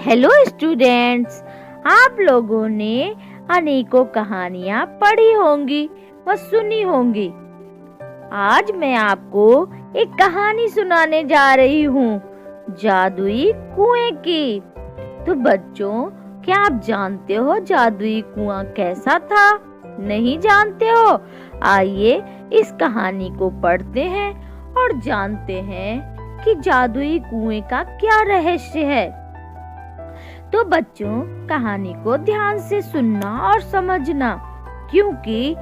Hello students, आप लोगों ने अनेकों कहानियाँ पढ़ी होंगी व सुनी होंगी। आज मैं आपको एक कहानी सुनाने जा रही हूँ, जादुई कुएं की। तो बच्चों, क्या आप जानते हो जादुई कुआं कैसा था? नहीं जानते हो? आइए इस कहानी को पढ़ते हैं और जानते हैं कि जादुई कुएं का क्या रहस्य है। तो बच्चों, कहानी को ध्यान से सुनना और समझना, क्योंकि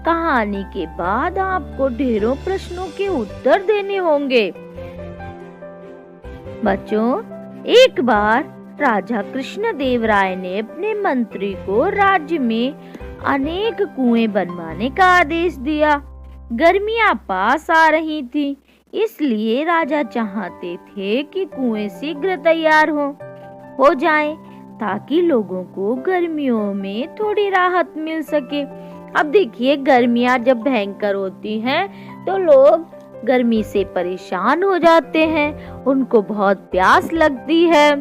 कहानी के बाद आपको ढेरों प्रश्नों के उत्तर देने होंगे। बच्चों, एक बार राजा कृष्णदेव राय ने अपने मंत्री को राज्य में अनेक कुएं बनवाने का आदेश दिया। गर्मियां पास आ रही थी, इसलिए राजा चाहते थे कि कुएं शीघ्र तैयार हो जाएं, ताकि लोगों को गर्मियों में थोड़ी राहत मिल सके। अब देखिए, गर्मियां जब भयंकर होती हैं तो लोग गर्मी से परेशान हो जाते हैं, उनको बहुत प्यास लगती है।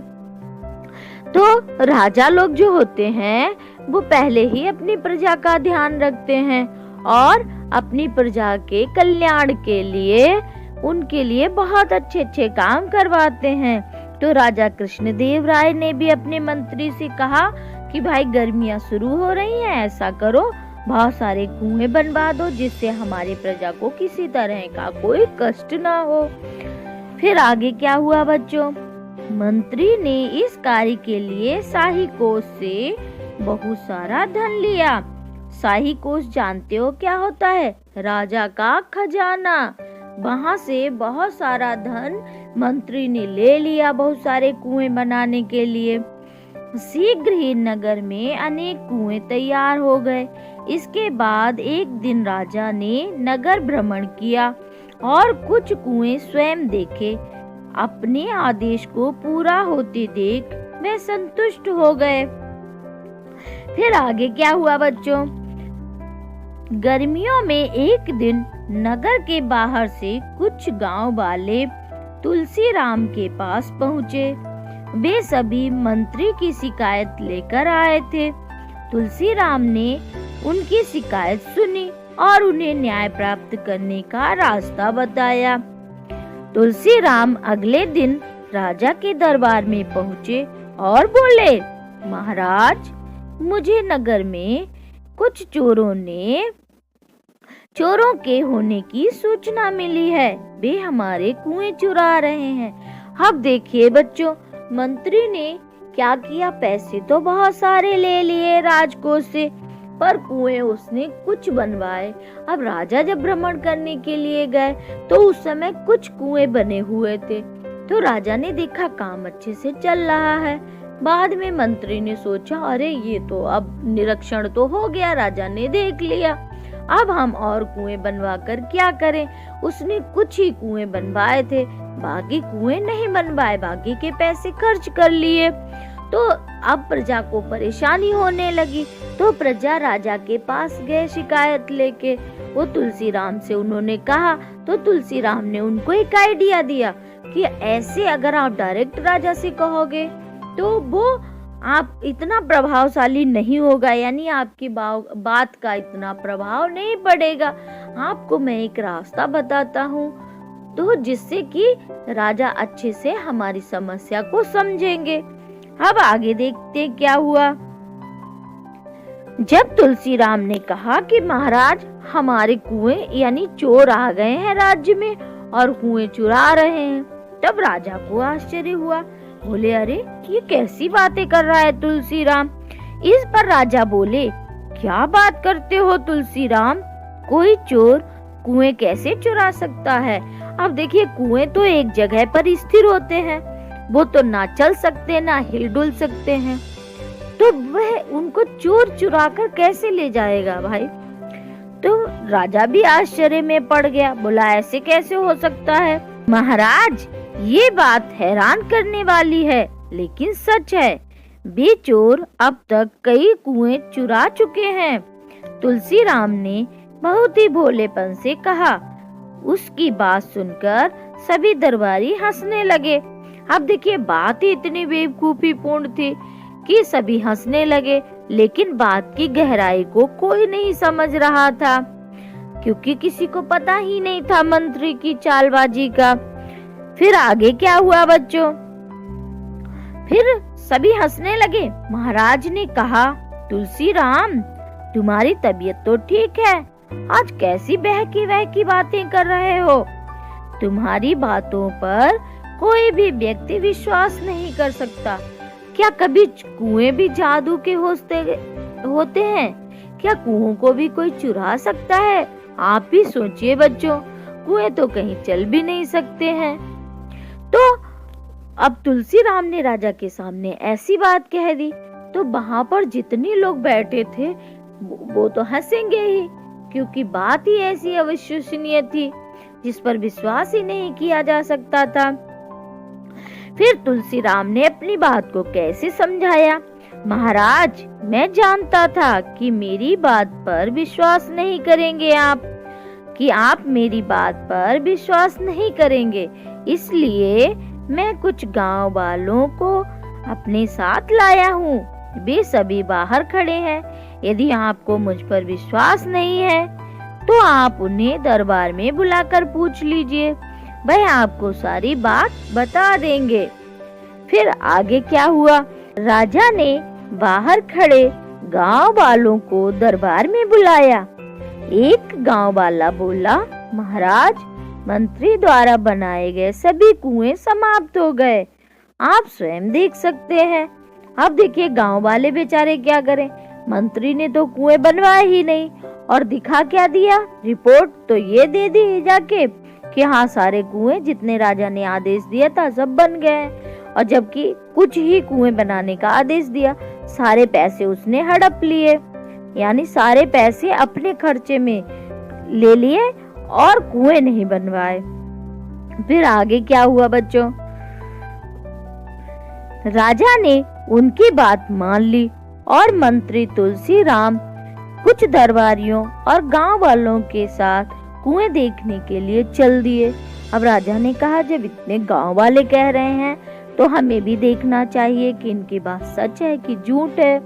तो राजा लोग जो होते हैं वो पहले ही अपनी प्रजा का ध्यान रखते हैं और अपनी प्रजा के कल्याण के लिए उनके लिए बहुत अच्छे अच्छे काम करवाते हैं। तो राजा कृष्णदेव राय ने भी अपने मंत्री से कहा कि भाई, गर्मियां शुरू हो रही हैं, ऐसा करो, बहुत सारे कुएं बनवा दो जिससे हमारी प्रजा को किसी तरह का कोई कष्ट ना हो। फिर आगे क्या हुआ बच्चों? मंत्री ने इस कार्य के लिए शाही कोष से बहुत सारा धन लिया। शाही कोष जानते हो क्या होता है? राजा का खजाना। वहाँ से बहुत सारा धन मंत्री ने ले लिया बहुत सारे कुएं बनाने के लिए। शीघ्र ही नगर में अनेक कुएं तैयार हो गए। इसके बाद एक दिन राजा ने नगर भ्रमण किया और कुछ कुएं स्वयं देखे। अपने आदेश को पूरा होते देख वे संतुष्ट हो गए। फिर आगे क्या हुआ बच्चों? गर्मियों में एक दिन नगर के बाहर से कुछ गांव वाले तुलसी राम के पास पहुँचे। वे सभी मंत्री की शिकायत लेकर आए थे। तुलसी राम ने उनकी शिकायत सुनी और उन्हें न्याय प्राप्त करने का रास्ता बताया। तुलसी राम अगले दिन राजा के दरबार में पहुँचे और बोले, महाराज, मुझे नगर में कुछ चोरों के होने की सूचना मिली है। वे हमारे कुएं चुरा रहे हैं। अब देखिए बच्चों, मंत्री ने क्या किया? पैसे तो बहुत सारे ले लिए राजकोष से, पर कुएं उसने कुछ बनवाए। अब राजा जब भ्रमण करने के लिए गए तो उस समय कुछ कुएं बने हुए थे। तो राजा ने देखा काम अच्छे से चल रहा है। बाद में मंत्री ने सोचा, अरे ये तो अब निरीक्षण तो हो गया, राजा ने देख लिया, अब हम और कुएं बनवा कर क्या करें? उसने कुछ ही कुएं बनवाए थे, बाकी कुएं नहीं बनवाए, बाकी के पैसे खर्च कर लिए। तो अब प्रजा को परेशानी होने लगी। तो प्रजा राजा के पास गए शिकायत लेके। वो तुलसी राम से उन्होंने कहा, तो तुलसी राम ने उनको एक आइडिया दिया कि ऐसे अगर आप डायरेक्ट राजा से कहोगे तो वो आप इतना प्रभावशाली नहीं होगा, यानी आपकी बात का इतना प्रभाव नहीं पड़ेगा। आपको मैं एक रास्ता बताता हूँ, तो जिससे कि राजा अच्छे से हमारी समस्या को समझेंगे। अब आगे देखते क्या हुआ। जब तुलसी राम ने कहा कि महाराज, हमारे कुएं यानी चोर आ गए हैं राज्य में और कुएं चुरा रहे हैं, तब राजा को आश्चर्य हुआ। बोले, अरे ये कैसी बातें कर रहा है तुलसी राम? इस पर राजा बोले, क्या बात करते हो तुलसी राम? कोई चोर कुएं कैसे चुरा सकता है? अब देखिए, कुएं तो एक जगह पर स्थिर होते हैं, वो तो ना चल सकते ना हिल डुल सकते हैं, तो वह उनको चोर चुरा कर कैसे ले जाएगा भाई? तो राजा भी आश्चर्य में पड़ गया। बोला, ऐसे कैसे हो सकता है महाराज? ये बात हैरान करने वाली है, लेकिन सच है। वे चोर अब तक कई कुएं चुरा चुके हैं। तुलसी राम ने बहुत ही भोलेपन से कहा। उसकी बात सुनकर सभी दरबारी हंसने लगे। अब देखिए बात ही इतनी बेवकूफीपूर्ण थी कि सभी हंसने लगे, लेकिन बात की गहराई को कोई नहीं समझ रहा था, क्योंकि किसी को पता ही नहीं था मंत्री की चालबाजी का। फिर आगे क्या हुआ बच्चों? फिर सभी हंसने लगे। महाराज ने कहा, तुलसी राम, तुम्हारी तबीयत तो ठीक है, आज कैसी बहकी बातें कर रहे हो? तुम्हारी बातों पर कोई भी व्यक्ति विश्वास नहीं कर सकता। क्या कभी कुएं भी जादू के होते हैं? क्या कुओं को भी कोई चुरा सकता है? आप ही सोचिए बच्चों, कुएं तो कहीं चल भी नहीं सकते हैं। तो अब तुलसी राम ने राजा के सामने ऐसी बात कह दी, तो वहां पर जितने लोग बैठे थे वो तो हंसेंगे ही, क्योंकि बात ही ऐसी अविश्वसनीय थी जिस पर विश्वास ही नहीं किया जा सकता था। फिर तुलसी राम ने अपनी बात को कैसे समझाया? महाराज, मैं जानता था कि मेरी बात पर विश्वास नहीं करेंगे आप, मेरी बात पर विश्वास नहीं करेंगे, इसलिए मैं कुछ गांव वालों को अपने साथ लाया हूँ। वे सभी बाहर खड़े हैं। यदि आपको मुझ पर विश्वास नहीं है तो आप उन्हें दरबार में बुलाकर पूछ लीजिए, वह आपको सारी बात बता देंगे। फिर आगे क्या हुआ? राजा ने बाहर खड़े गांव वालों को दरबार में बुलाया। एक गांव वाला बोला, महाराज, मंत्री द्वारा बनाए गए सभी कुएं समाप्त हो गए, आप स्वयं देख सकते हैं। अब देखिए गांव वाले बेचारे क्या करें, मंत्री ने तो कुएं बनवाए ही नहीं, और दिखा क्या दिया? रिपोर्ट तो ये दे दी जाके कि हाँ, सारे कुएं जितने राजा ने आदेश दिया था सब बन गए, और जबकि कुछ ही कुएं बनाने का आदेश दिया, सारे पैसे उसने हड़प लिए, यानी सारे पैसे अपने खर्चे में ले लिए और कुएं नहीं बनवाए। फिर आगे क्या हुआ बच्चों? राजा ने उनकी बात मान ली और मंत्री तुलसी राम कुछ दरबारियों और गांव वालों के साथ कुएं देखने के लिए चल दिए। अब राजा ने कहा, जब इतने गांव वाले कह रहे हैं तो हमें भी देखना चाहिए कि इनकी बात सच है कि झूठ है।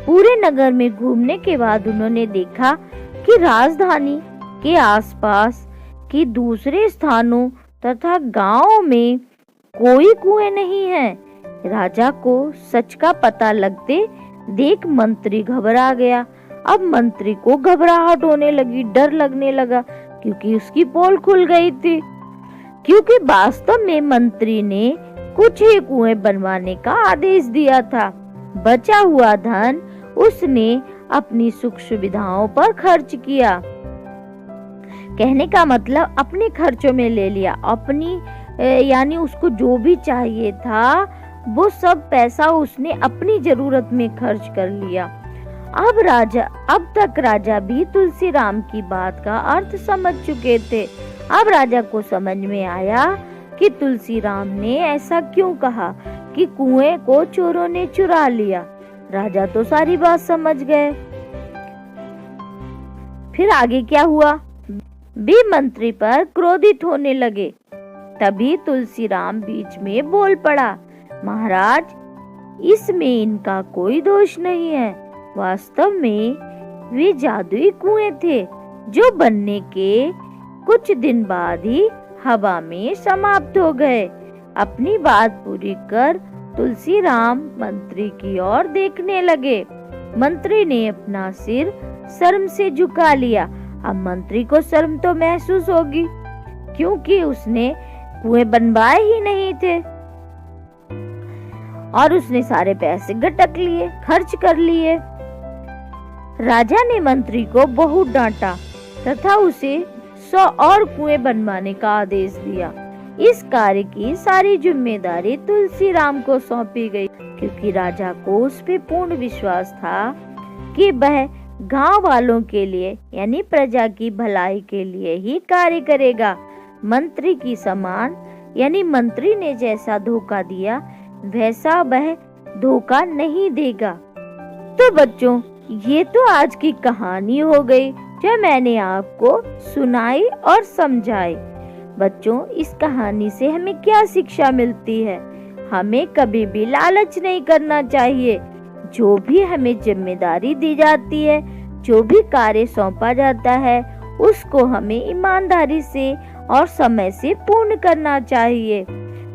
पूरे नगर में घूमने के बाद उन्होंने देखा कि राजधानी के आसपास के दूसरे स्थानों तथा गांवों में कोई कुएं नहीं है। राजा को सच का पता लगते देख मंत्री घबरा गया। अब मंत्री को घबराहट होने लगी, डर लगने लगा, क्योंकि उसकी पोल खुल गई थी, क्योंकि वास्तव में मंत्री ने कुछ ही कुएं बनवाने का आदेश दिया था। बचा हुआ धन उसने अपनी सुख सुविधाओं पर खर्च किया। कहने का मतलब अपने खर्चों में ले लिया, अपनी यानी उसको जो भी चाहिए था वो सब पैसा उसने अपनी जरूरत में खर्च कर लिया। अब तक राजा भी तुलसी राम की बात का अर्थ समझ चुके थे। अब राजा को समझ में आया कि तुलसी राम ने ऐसा क्यों कहा कि कुएं को चोरों ने चुरा लिया। राजा तो सारी बात समझ गए। फिर आगे क्या हुआ? भी मंत्री पर क्रोधित होने लगे। तभी तुलसी राम बीच में बोल पड़ा, महाराज, इसमें इनका कोई दोष नहीं है। वास्तव में वे जादुई कुएं थे जो बनने के कुछ दिन बाद ही हवा में समाप्त हो गए। अपनी बात पूरी कर तुलसी राम मंत्री की ओर देखने लगे। मंत्री ने अपना सिर शर्म से झुका लिया। अब मंत्री को शर्म तो महसूस होगी, क्योंकि उसने कुएं बनवाए ही नहीं थे और उसने सारे पैसे गटक लिए, खर्च कर लिए। राजा ने मंत्री को बहुत डांटा तथा उसे 100 और कुएं बनवाने का आदेश दिया। इस कार्य की सारी जिम्मेदारी तुलसी राम को सौंपी गई, क्योंकि राजा को उस पे पूर्ण विश्वास था कि वह गांव वालों के लिए यानी प्रजा की भलाई के लिए ही कार्य करेगा। मंत्री की समान यानी मंत्री ने जैसा धोखा दिया वैसा वह धोखा नहीं देगा। तो बच्चों, ये तो आज की कहानी हो गई जो मैंने आपको सुनाई और समझाई। बच्चों, इस कहानी से हमें क्या शिक्षा मिलती है? हमें कभी भी लालच नहीं करना चाहिए। जो भी हमें जिम्मेदारी दी जाती है, जो भी कार्य सौंपा जाता है, उसको हमें ईमानदारी से और समय से पूर्ण करना चाहिए।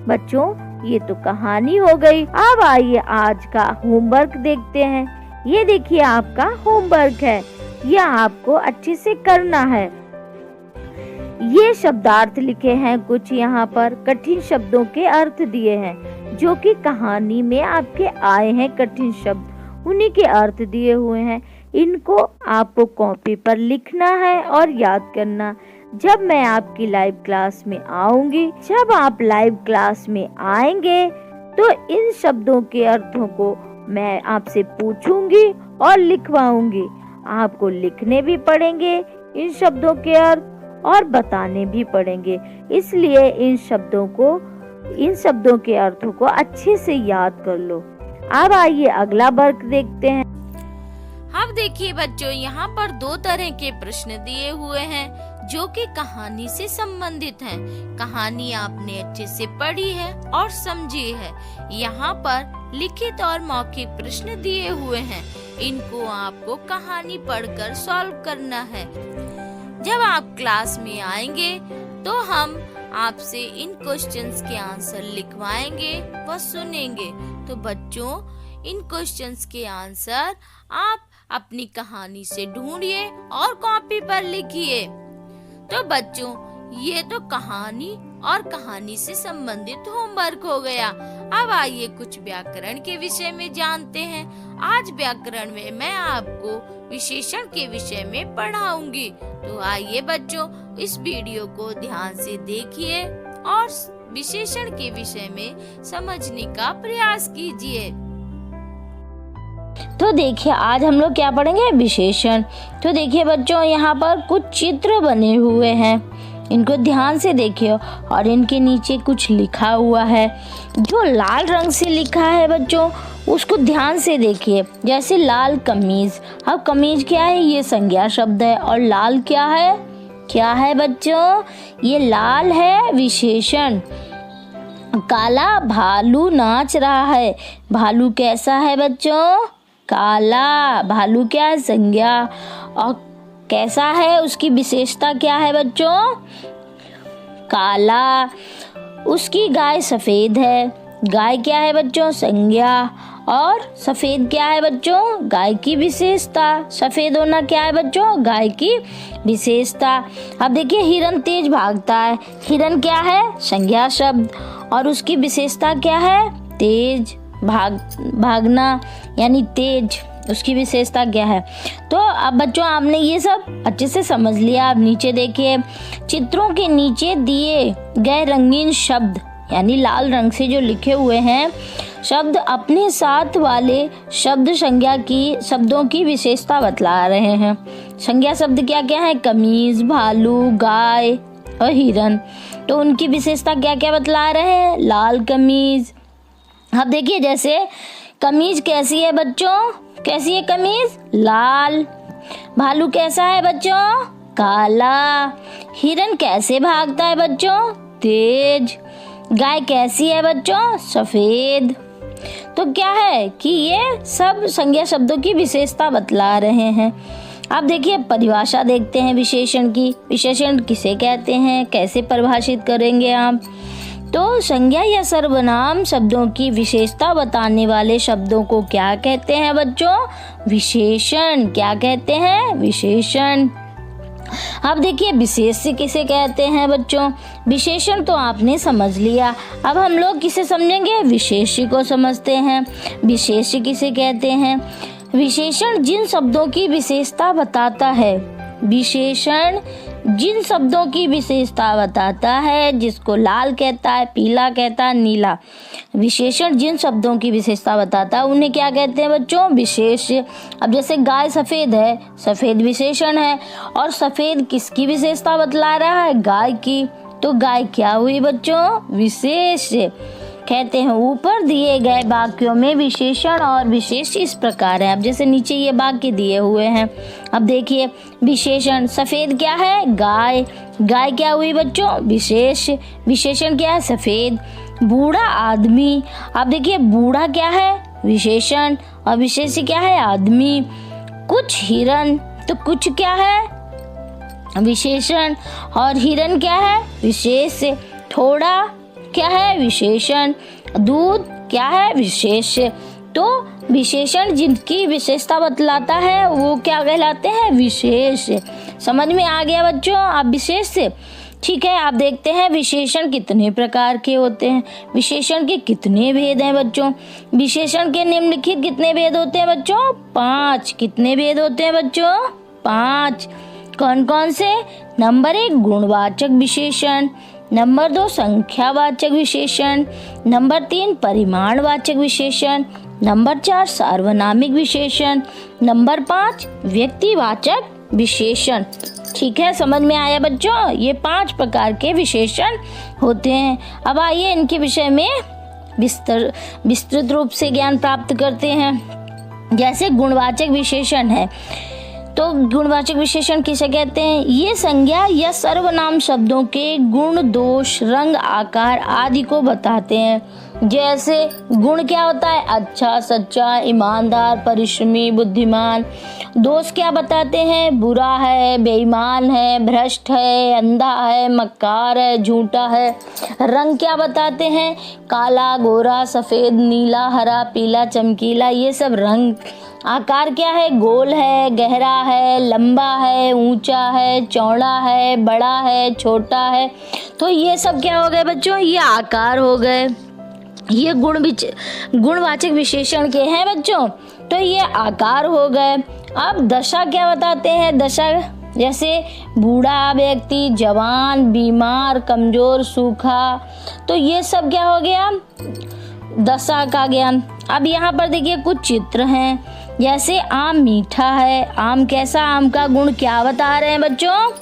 बच्चों, ये तो कहानी हो गई। अब आइए आज का होमवर्क देखते हैं। ये देखिए आपका होमवर्क है, यह आपको अच्छे से करना है। ये शब्दार्थ लिखे हैं, कुछ यहाँ पर कठिन शब्दों के अर्थ दिए हैं जो कि कहानी में आपके आए हैं। कठिन शब्द उन्हीं के अर्थ दिए हुए हैं। इनको आपको कॉपी पर लिखना है और याद करना। जब मैं आपकी लाइव क्लास में आऊंगी, जब आप लाइव क्लास में आएंगे तो इन शब्दों के अर्थों को मैं आपसे पूछूंगी और लिखवाऊंगी। आपको लिखने भी पड़ेंगे इन शब्दों के अर्थ और बताने भी पड़ेंगे। इसलिए इन शब्दों के अर्थों को अच्छे से याद कर लो। अब आइए अगला वर्क देखते हैं। अब देखिए बच्चों, यहाँ पर 2 तरह के प्रश्न दिए हुए हैं जो कि कहानी से संबंधित हैं। कहानी आपने अच्छे से पढ़ी है और समझी है। यहाँ पर लिखित और मौखिक प्रश्न दिए हुए हैं। इनको आपको कहानी पढ़कर सॉल्व करना है। जब आप क्लास में आएंगे तो हम आपसे इन क्वेश्चंस के आंसर लिखवाएंगे व सुनेंगे। तो बच्चों, इन क्वेश्चंस के आंसर आप अपनी कहानी से ढूंढिए और कॉपी पर लिखिए। तो बच्चों, ये तो कहानी और कहानी से संबंधित होमवर्क हो गया। अब आइए कुछ व्याकरण के विषय में जानते हैं। आज व्याकरण में मैं आपको विशेषण के विषय में पढ़ाऊंगी। तो आइए बच्चों, इस वीडियो को ध्यान से देखिए और विशेषण के विषय में समझने का प्रयास कीजिए। तो देखिए आज हम लोग क्या पढ़ेंगे, विशेषण। तो देखिए बच्चों, यहाँ पर कुछ चित्र बने हुए हैं, इनको ध्यान से देखिए और इनके नीचे कुछ लिखा हुआ है। जो लाल रंग से लिखा है बच्चों, उसको ध्यान से देखिए। जैसे लाल कमीज। अब कमीज क्या है, ये संज्ञा शब्द है। और लाल क्या है, क्या है बच्चों, ये लाल है विशेषण। काला भालू नाच रहा है। भालू कैसा है बच्चों, काला। भालू क्या है, संज्ञा। और कैसा है, उसकी विशेषता क्या है बच्चों, काला। उसकी गाय सफेद है। गाय क्या है बच्चों, संज्ञा। और सफेद क्या है बच्चों, गाय की विशेषता। सफेद होना क्या है बच्चों, गाय की विशेषता। अब देखिए हिरन तेज भागता है। हिरन क्या है, संज्ञा शब्द। और उसकी विशेषता क्या है, तेज, भागना यानी तेज, उसकी विशेषता क्या है। तो अब बच्चों आपने ये सब अच्छे से समझ लिया। अब नीचे देखिए, चित्रों के नीचे दिए गए रंगीन शब्द यानी लाल रंग से जो लिखे हुए हैं शब्द अपने साथ वाले शब्दों की विशेषता बतला रहे हैं। संज्ञा शब्द क्या क्या है, कमीज, भालू, गाय और हिरन। तो उनकी विशेषता क्या क्या बतला रहे हैं, लाल कमीज। अब देखिए जैसे कमीज कैसी है बच्चों, कैसी है कमीज, लाल। भालू कैसा है बच्चों, काला। हिरन कैसे भागता है बच्चों, तेज। गाय कैसी है बच्चों, सफेद। तो क्या है कि ये सब संज्ञा शब्दों की विशेषता बतला रहे हैं। अब देखिए परिभाषा देखते हैं विशेषण की। विशेषण किसे कहते हैं, कैसे परिभाषित करेंगे आप। तो संज्ञा या सर्वनाम शब्दों की विशेषता बताने वाले शब्दों को क्या कहते हैं बच्चों, विशेषण। क्या कहते हैं, विशेषण। अब देखिए विशेष्य किसे कहते हैं बच्चों। विशेषण तो आपने समझ लिया। अब हम लोग किसे समझेंगे, विशेष्य को समझते हैं। विशेष्य किसे कहते हैं, विशेषण जिन शब्दों की विशेषता बताता है। विशेषण जिन शब्दों की विशेषता बताता है, जिसको लाल कहता है, पीला कहता है, नीला। विशेषण जिन शब्दों की विशेषता बताता है उन्हें क्या कहते हैं बच्चों, विशेष्य। अब जैसे गाय सफेद है, सफेद विशेषण है। और सफेद किसकी विशेषता बतला रहा है, गाय की। तो गाय क्या हुई बच्चों, विशेष्य। कहते हैं ऊपर दिए गए वाक्यों में विशेषण और विशेष्य इस प्रकार है। अब जैसे नीचे ये वाक्य दिए हुए हैं। अब देखिए विशेषण, सफेद क्या है, गाय। गाय क्या हुई बच्चों, विशेष्य। विशेषण क्या है, सफेद। बूढ़ा आदमी। अब देखिए बूढ़ा क्या है विशेषण और विशेष्य क्या है आदमी। कुछ हिरन, तो कुछ क्या है विशेषण और हिरन क्या है विशेष्य। थोड़ा क्या है विशेषण, दूध क्या है विशेष्य। तो विशेषण जिनकी विशेषता बतलाता है वो क्या कहलाते हैं विशेष। समझ में आ गया बच्चों आप विशेष। ठीक है, आप देखते हैं विशेषण कितने प्रकार के होते हैं, विशेषण के कितने भेद हैं बच्चों। विशेषण के निम्नलिखित कितने भेद होते हैं बच्चों 5। कितने भेद होते हैं बच्चों 5। कौन कौन से। नंबर 1 गुणवाचक विशेषण, नंबर 2 संख्यावाचक विशेषण, नंबर 3 परिमाणवाचक विशेषण, नंबर 4 सार्वनामिक विशेषण, नंबर 5 व्यक्तिवाचक विशेषण। ठीक है, समझ में आया बच्चों। ये 5 प्रकार के विशेषण होते हैं। अब आइए इनके विषय में विस्तृत रूप से ज्ञान प्राप्त करते हैं। जैसे गुणवाचक विशेषण है, तो गुणवाचक विशेषण किसे कहते हैं। ये संज्ञा या सर्वनाम शब्दों के गुण, दोष, रंग, आकार आदि को बताते हैं। जैसे गुण क्या होता है अच्छा, सच्चा, ईमानदार, परिश्रमी, बुद्धिमान। दोष क्या बताते हैं बुरा है, बेईमान है, भ्रष्ट है, अंधा है, मक्कार है, झूठा है। रंग क्या बताते हैं काला, गोरा, सफेद, नीला, हरा, पीला, चमकीला, ये सब रंग। आकार क्या है गोल है, गहरा है, लंबा है, ऊंचा है, चौड़ा है, बड़ा है, छोटा है। तो ये सब क्या हो गए बच्चों ये आकार हो गए। ये गुणवाचक विशेषण के हैं बच्चों, तो ये आकार हो गए। अब दशा क्या बताते हैं। दशा जैसे बूढ़ा व्यक्ति, जवान, बीमार, कमजोर, सूखा। तो ये सब क्या हो गया दशा का ज्ञान। अब यहाँ पर देखिए कुछ चित्र हैं। जैसे आम मीठा है, आम कैसा, आम का गुण क्या बता रहे हैं बच्चों।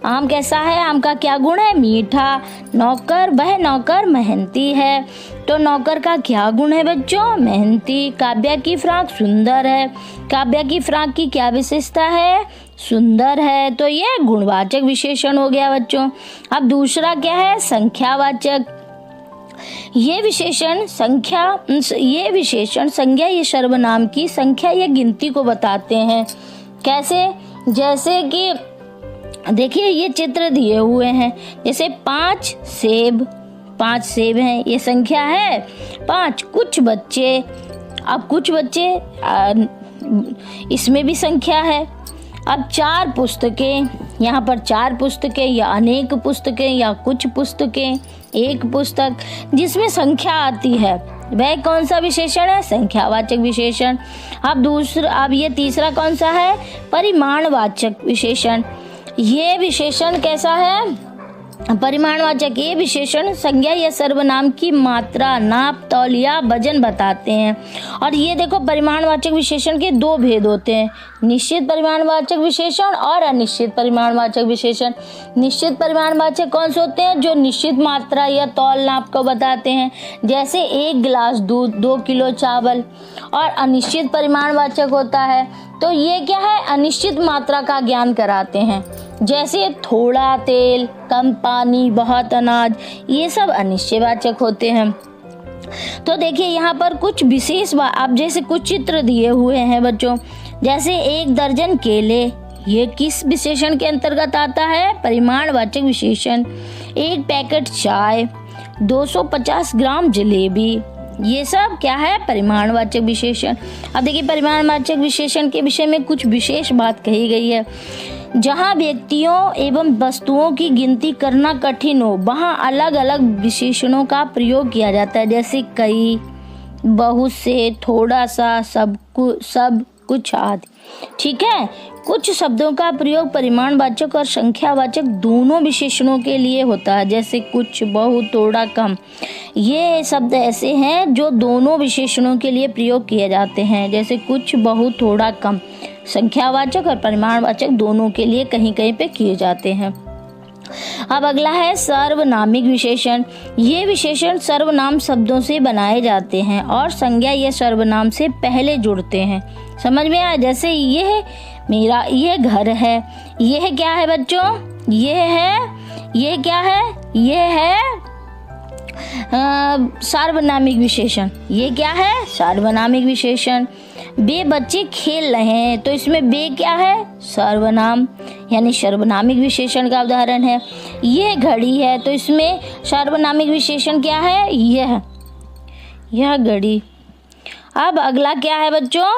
आम कैसा है, आम का क्या गुण है मीठा। नौकर, वह नौकर मेहनती है, तो नौकर का क्या गुण है बच्चों मेहनती। काव्या की फ्रॉक सुंदर है, काव्या की फ्रॉक की क्या विशेषता है सुंदर है। तो ये गुणवाचक विशेषण हो गया बच्चों। अब दूसरा क्या है संख्यावाचक। ये विशेषण संज्ञा या सर्वनाम की संख्या या गिनती को बताते हैं। कैसे, जैसे कि देखिए ये चित्र दिए हुए हैं। जैसे 5 सेब हैं, ये संख्या है 5। कुछ बच्चे, अब कुछ बच्चे इसमें भी संख्या है। अब 4 पुस्तकें, यहाँ पर 4 पुस्तकें या अनेक पुस्तकें या कुछ पुस्तकें, एक पुस्तक जिसमें संख्या आती है वह कौन सा विशेषण है संख्यावाचक विशेषण। अब ये तीसरा कौन सा है परिमाणवाचक विशेषण। ये विशेषण कैसा है परिमाणवाचक। ये विशेषण संज्ञा या सर्वनाम की मात्रा, नाप, तौल या वजन बताते हैं। और ये देखो परिमाणवाचक विशेषण के 2 भेद होते हैं, निश्चित परिमाणवाचक विशेषण और अनिश्चित परिमाणवाचक विशेषण। निश्चित परिमाणवाचक कौन से होते हैं जो निश्चित मात्रा या तौल नाप को बताते हैं, जैसे 1 गिलास दूध, 2 किलो चावल। और अनिश्चित परिमाणवाचक होता है तो ये क्या है अनिश्चित मात्रा का ज्ञान कराते हैं, जैसे थोड़ा तेल, कम पानी, बहुत अनाज, ये सब अनिश्चयवाचक होते हैं। तो देखिए यहाँ पर कुछ विशेष अब जैसे कुछ चित्र दिए हुए हैं बच्चों। जैसे 1 दर्जन केले, ये किस विशेषण के अंतर्गत आता है परिमाणवाचक विशेषण। 1 पैकेट चाय, 250 ग्राम जलेबी, ये सब क्या है परिमाणवाचक विशेषण। अब देखिए परिमाणवाचक विशेषण के विषय में कुछ विशेष बात कही गई है। जहाँ व्यक्तियों एवं वस्तुओं की गिनती करना कठिन हो वहाँ अलग अलग विशेषणों का प्रयोग किया जाता है, जैसे कई, बहुत से, थोड़ा सा, सब कुछ आदि। ठीक है, कुछ शब्दों का प्रयोग परिमाणवाचक और संख्यावाचक दोनों विशेषणों के लिए होता है, जैसे कुछ, बहुत, थोड़ा, कम। ये शब्द ऐसे हैं जो दोनों विशेषणों के लिए प्रयोग किए जाते हैं, जैसे कुछ, बहुत, थोड़ा, कम। संख्यावाचक और परिमाणवाचक दोनों के लिए कहीं कहीं पे किए जाते हैं। अब अगला है सर्वनामिक विशेषण। ये विशेषण सर्वनाम शब्दों से बनाए जाते हैं और संज्ञा या सर्वनाम से पहले जुड़ते हैं। समझ में आया, जैसे ये मेरा, ये घर है, ये क्या है बच्चों, ये क्या है, ये है सार्वनामिक विशेषण। ये क्या है? सार्वनामिक विशेषण। वे बच्चे खेल रहे हैं, तो इसमें वे क्या है? सर्वनाम, यानी सर्वनामिक विशेषण का उदाहरण है। ये घड़ी है, तो इसमें सार्वनामिक विशेषण क्या है? यह घड़ी। अब अगला क्या है बच्चों?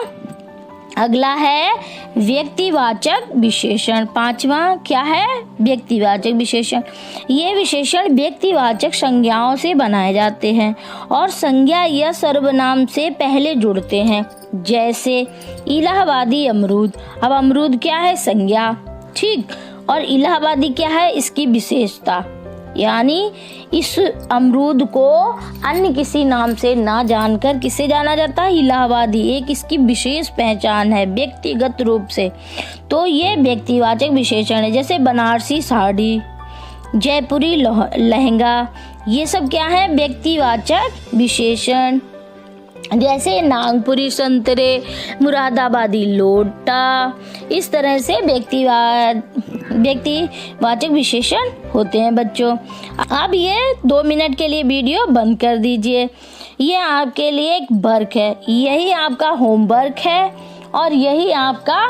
अगला है व्यक्तिवाचक विशेषण। 5वां क्या है? व्यक्तिवाचक विशेषण। ये विशेषण व्यक्तिवाचक संज्ञाओं से बनाए जाते हैं और संज्ञा या सर्वनाम से पहले जुड़ते हैं। जैसे इलाहाबादी अमरूद। अब अमरूद क्या है? संज्ञा, ठीक। और इलाहाबादी क्या है? इसकी विशेषता, यानी इस अमरूद को अन्य किसी नाम से ना जानकर किसे जाना जाता है? इलाहाबादी। एक इसकी विशेष पहचान है व्यक्तिगत रूप से, तो ये व्यक्तिवाचक विशेषण है। जैसे बनारसी साड़ी, जयपुरी लहंगा, ये सब क्या है? व्यक्तिवाचक विशेषण। जैसे नागपुरी संतरे, मुरादाबादी लोटा, इस तरह से व्यक्तिवाचक विशेषण होते हैं बच्चों। अब ये 2 मिनट के लिए वीडियो बंद कर दीजिए। ये आपके लिए एक वर्क है, यही आपका होमवर्क है और यही आपका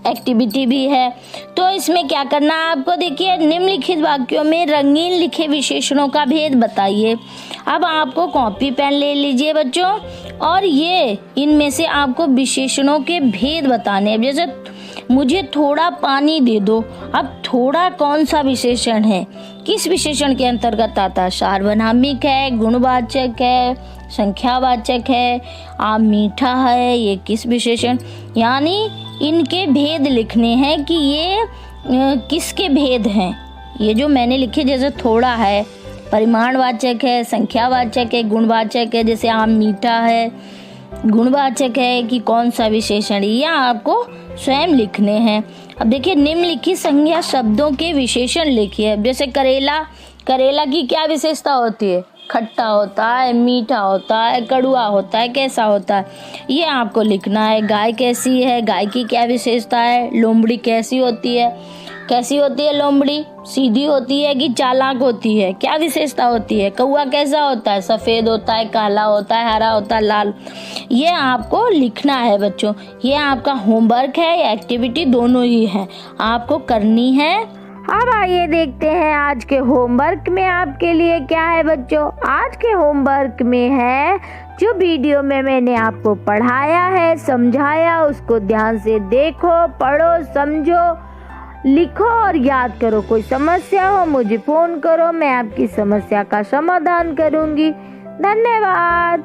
एक्टिविटी भी है। तो इसमें क्या करना है आपको? देखिए, निम्नलिखित वाक्यों में रंगीन लिखे विशेषणों का भेद बताइए। अब आपको कॉपी पेन ले लीजिए बच्चों, और ये इनमें से आपको विशेषणों के भेद बताने हैं। जैसे मुझे थोड़ा पानी दे दो। अब थोड़ा कौन सा विशेषण है? किस विशेषण के अंतर्गत आता है? सार्वनामिक है, गुणवाचक है, संख्यावाचक है, आम मीठा है, ये किस विशेषण? यानी इनके भेद लिखने हैं कि ये किसके भेद हैं। ये जो मैंने लिखे, जैसे थोड़ा है परिमाणवाचक है, संख्यावाचक है, गुणवाचक है, जैसे आम मीठा है, गुणवाचक है कि कौन सा विशेषण, ये आपको स्वयं लिखने हैं। अब देखिए, निम्नलिखित संज्ञा शब्दों के विशेषण लिखिए। जैसे करेला, करेला की क्या विशेषता होती है? खट्टा होता है, मीठा होता है, कड़वा होता है, कैसा होता है, ये आपको लिखना है। गाय कैसी है? गाय की क्या विशेषता है? लोमड़ी कैसी होती है? कैसी होती है लोमड़ी? सीधी होती है कि चालाक होती है? क्या विशेषता होती है? कौवा कैसा होता है? सफेद होता है, काला होता है, हरा होता है, लाल। ये आपको लिखना है बच्चों। ये आपका होमवर्क है या एक्टिविटी, दोनों ही है, आपको करनी है। अब आइए देखते हैं आज के होमवर्क में आपके लिए क्या है बच्चों। आज के होमवर्क में है, जो वीडियो में मैंने आपको पढ़ाया है, समझाया, उसको ध्यान से देखो, पढ़ो, समझो, लिखो और याद करो। कोई समस्या हो मुझे फोन करो, मैं आपकी समस्या का समाधान करूंगी। धन्यवाद।